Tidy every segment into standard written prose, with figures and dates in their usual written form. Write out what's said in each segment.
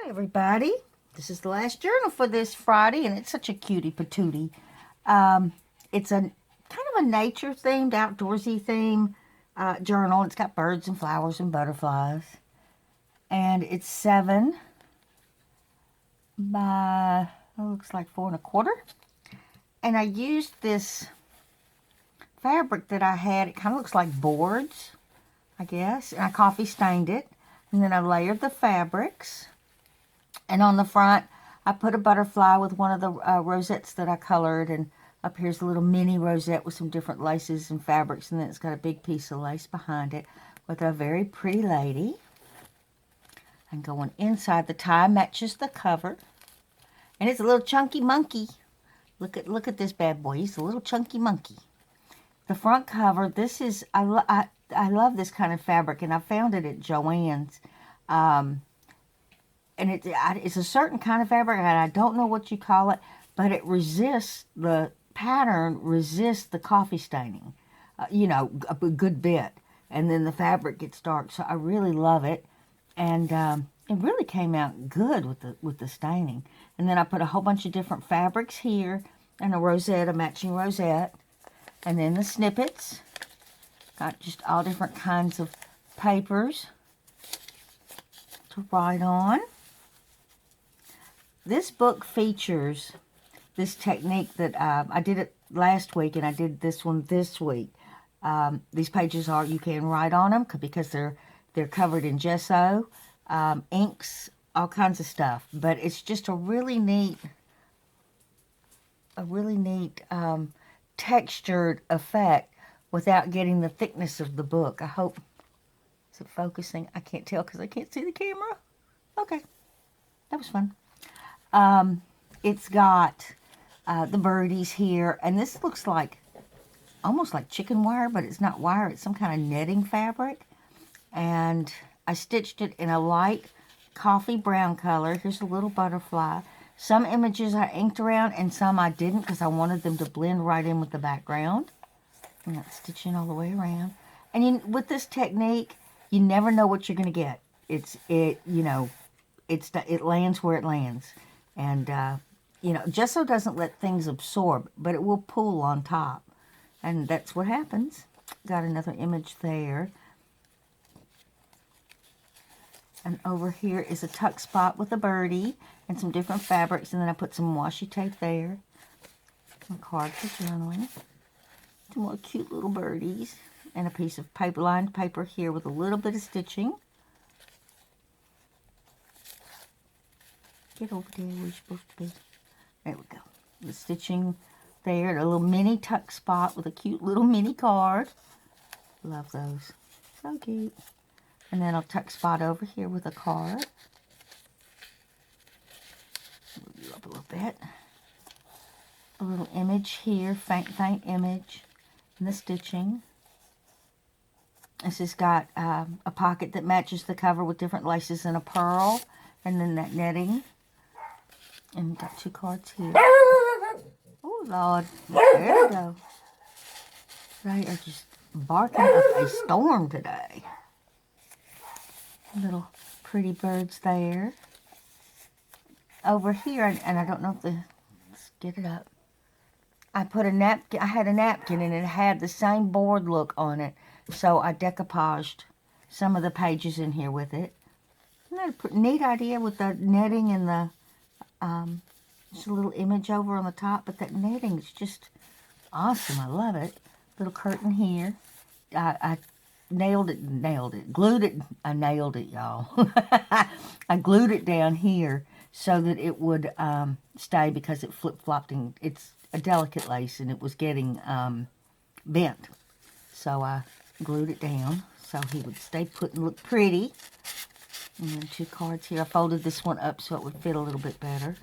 Everybody. This is the last journal for this Friday, and it's such a cutie patootie. It's a kind of a nature themed, outdoorsy theme journal. It's got birds and flowers and butterflies, and it's 7 by looks like 4 1/4. And I used this fabric that I had. It kind of looks like boards, I guess, and I coffee stained it, and then I layered the fabrics. And on the front, I put a butterfly with one of the rosettes that I colored. And up here's a little mini rosette with some different laces and fabrics. And then it's got a big piece of lace behind it with a very pretty lady. And going inside, the tie matches the cover. And it's a little chunky monkey. Look at this bad boy. He's a little chunky monkey. The front cover, this is, I love this kind of fabric. And I found it at Joann's. And it's a certain kind of fabric, and I don't know what you call it, but it resists, the pattern resists the coffee staining, a good bit. And then the fabric gets dark, so I really love it. And it really came out good with the staining. And then I put a whole bunch of different fabrics here, and a rosette, a matching rosette. And then the snippets, got just all different kinds of papers to write on. This book features this technique that I did it last week, and I did this one this week. These pages you can write on them because they're covered in gesso, inks, all kinds of stuff. But it's just a really neat textured effect without getting the thickness of the book. I hope, is it focusing? I can't tell because I can't see the camera. Okay, that was fun. It's got the birdies here, and this looks like almost like chicken wire, but it's not wire, it's some kind of netting fabric. And I stitched it in a light coffee brown color. Here's a little butterfly. Some images I inked around and some I didn't because I wanted them to blend right in with the background. And that's stitching all the way around. And with this technique, you never know what you're going to get. It lands where it lands. And, gesso doesn't let things absorb, but it will pull on top. And that's what happens. Got another image there. And over here is a tuck spot with a birdie and some different fabrics. And then I put some washi tape there. Some card for journaling. Some more cute little birdies. And a piece of lined paper here with a little bit of stitching. Get over there where you're supposed to be. There we go. The stitching there. A little mini tuck spot with a cute little mini card. Love those. So cute. And then a tuck spot over here with a card. Move you up a little bit. A little image here. Faint image. And the stitching. This has got a pocket that matches the cover with different laces and a pearl. And then that netting. And got 2 cards here. Oh, Lord. There we go. They are just barking up a storm today. Little pretty birds there. Over here, and I don't know if let's get it up. I put a napkin, I had a napkin and it had the same board look on it. So I decoupaged some of the pages in here with it. Isn't that a neat idea with the netting and the just a little image over on the top, but that netting is just awesome. I love it. Little curtain here. I nailed it, glued it. I nailed it, y'all. I glued it down here so that it would stay because it flip-flopped, and it's a delicate lace and it was getting bent. So I glued it down so he would stay put and look pretty. And then 2 cards here. I folded this one up so it would fit a little bit better.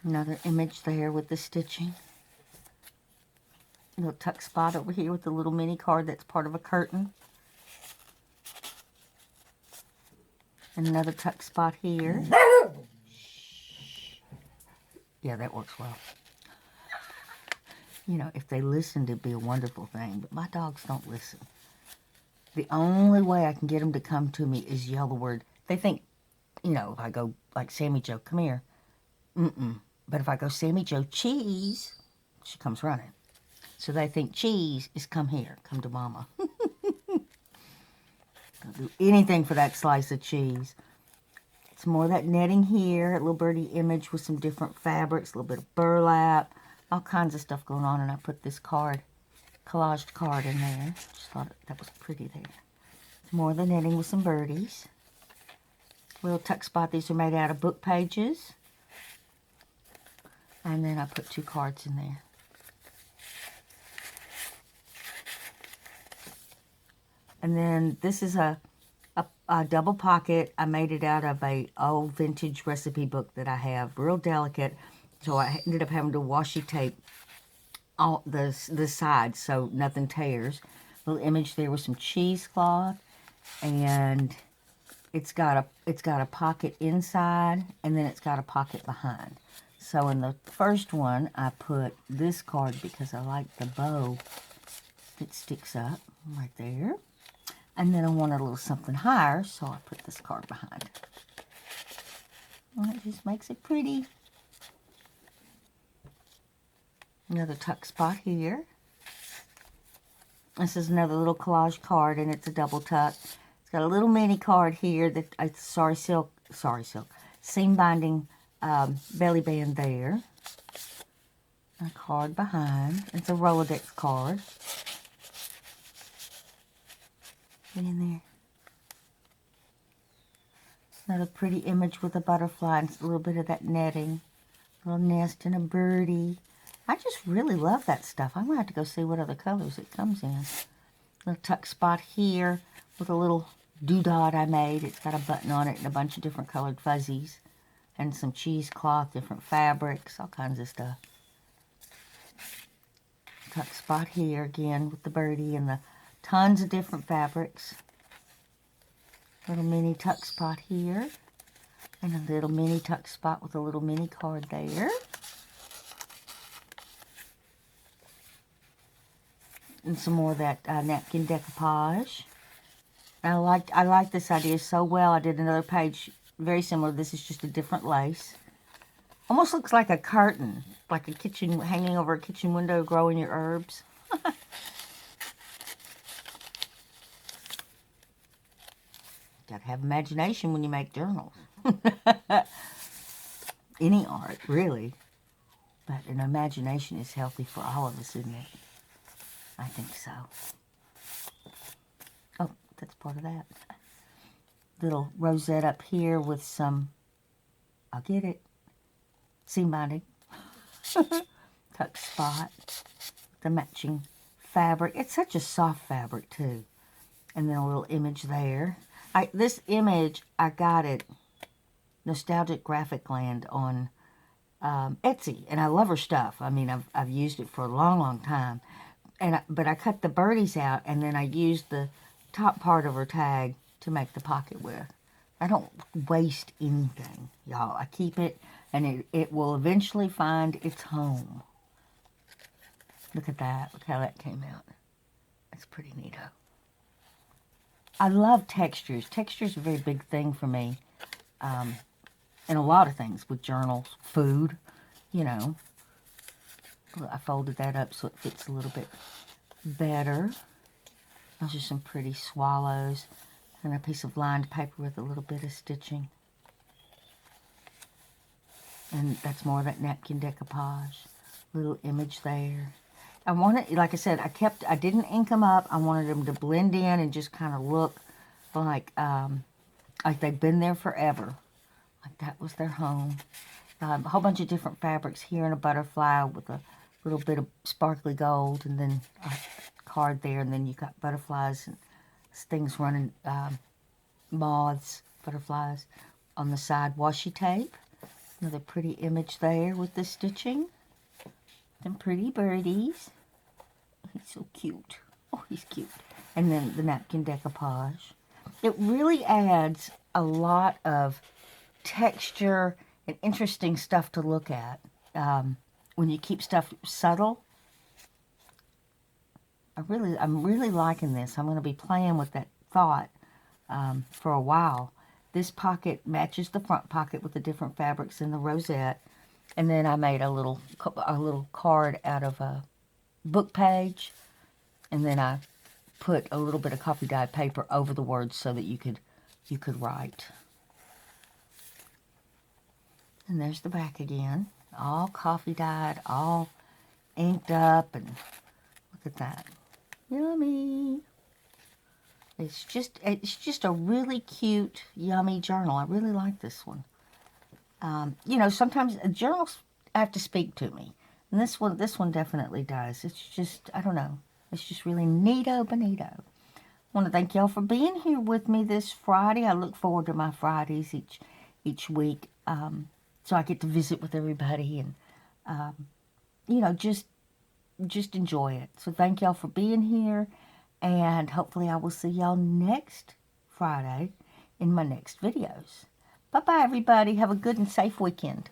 Another image there with the stitching. A little tuck spot over here with the little mini card that's part of a curtain. And another tuck spot here. Yeah, that works well. If they listened, it'd be a wonderful thing. But my dogs don't listen. The only way I can get them to come to me is yell the word. They think, you know, if I go like, Sammy Joe, come here. Mm-mm. But if I go, Sammy Joe, cheese, she comes running. So they think cheese is come here, come to mama. I'll do anything for that slice of cheese. Some more of that netting here, a little birdie image with some different fabrics, a little bit of burlap, all kinds of stuff going on. And I put this card, collaged card in there. Just thought that was pretty there. Some more of the netting with some birdies. Little tuck spot. These are made out of book pages. And then I put 2 cards in there. And then this is a double pocket. I made it out of a old vintage recipe book that I have, real delicate. So I ended up having to washi tape all the sides so nothing tears. Little image there with some cheesecloth, and it's got a pocket inside, and then it's got a pocket behind. So in the first one, I put this card because I like the bow that sticks up right there. And then I wanted a little something higher, so I put this card behind. And it just makes it pretty. Another tuck spot here. This is another little collage card, and it's a double tuck. It's got a little mini card here that it's Sari Silk, seam binding belly band there. A card behind. It's a Rolodex card. Get in there. Another pretty image with a butterfly and a little bit of that netting. A little nest and a birdie. I just really love that stuff. I'm going to have to go see what other colors it comes in. Little tuck spot here with a little doodad I made. It's got a button on it and a bunch of different colored fuzzies. And some cheesecloth, different fabrics, all kinds of stuff. Tuck spot here again with the birdie and the tons of different fabrics. Little mini tuck spot here. And a little mini tuck spot with a little mini card there. And some more of that napkin decoupage. I like this idea so well. I did another page very similar. This is just a different lace. Almost looks like a curtain, like a kitchen, hanging over a kitchen window, growing your herbs. Got to have imagination when you make journals. Any art, really. But an imagination is healthy for all of us, isn't it? I think so. Oh, that's part of that. Little rosette up here with some, I'll get it, seam binding. Tuck spot. The matching fabric. It's such a soft fabric, too. And then a little image there. This image, I got it, Nostalgic Graphic Land on Etsy. And I love her stuff. I mean, I've used it for a long, long time. But I cut the birdies out, and then I used the top part of her tag to make the pocket with. I don't waste anything, y'all. I keep it, and it will eventually find its home. Look at that. Look how that came out. That's pretty neato. I love textures. Texture's a very big thing for me. And a lot of things with journals. Food, you know. I folded that up so it fits a little bit better. Those are some pretty swallows. And a piece of lined paper with a little bit of stitching. And that's more of that napkin decoupage. Little image there. I wanted, like I said, I didn't ink them up. I wanted them to blend in and just kind of look like they've been there forever. Like that was their home. A whole bunch of different fabrics here and a butterfly with a little bit of sparkly gold, and then a card there, and then you got butterflies and things running, moths, butterflies on the side, washi tape. Another pretty image there with the stitching. Some pretty birdies. He's so cute. Oh, he's cute. And then the napkin decoupage. It really adds a lot of texture and interesting stuff to look at. When you keep stuff subtle. I'm really liking this. I'm going to be playing with that thought for a while. This pocket matches the front pocket with the different fabrics in the rosette. And then I made a little card out of a book page. And then I put a little bit of coffee dyed paper over the words so that you could write. And there's the back again. All coffee dyed, all inked up, and look at that. Yummy. It's just a really cute, yummy journal. I really like this one. You know, sometimes journals have to speak to me. And this one definitely does. It's just, I don't know. It's just really neato bonito. I want to thank y'all for being here with me this Friday. I look forward to my Fridays each week. So I get to visit with everybody and, you know, just enjoy it. So thank y'all for being here. And hopefully I will see y'all next Friday in my next videos. Bye-bye, everybody. Have a good and safe weekend.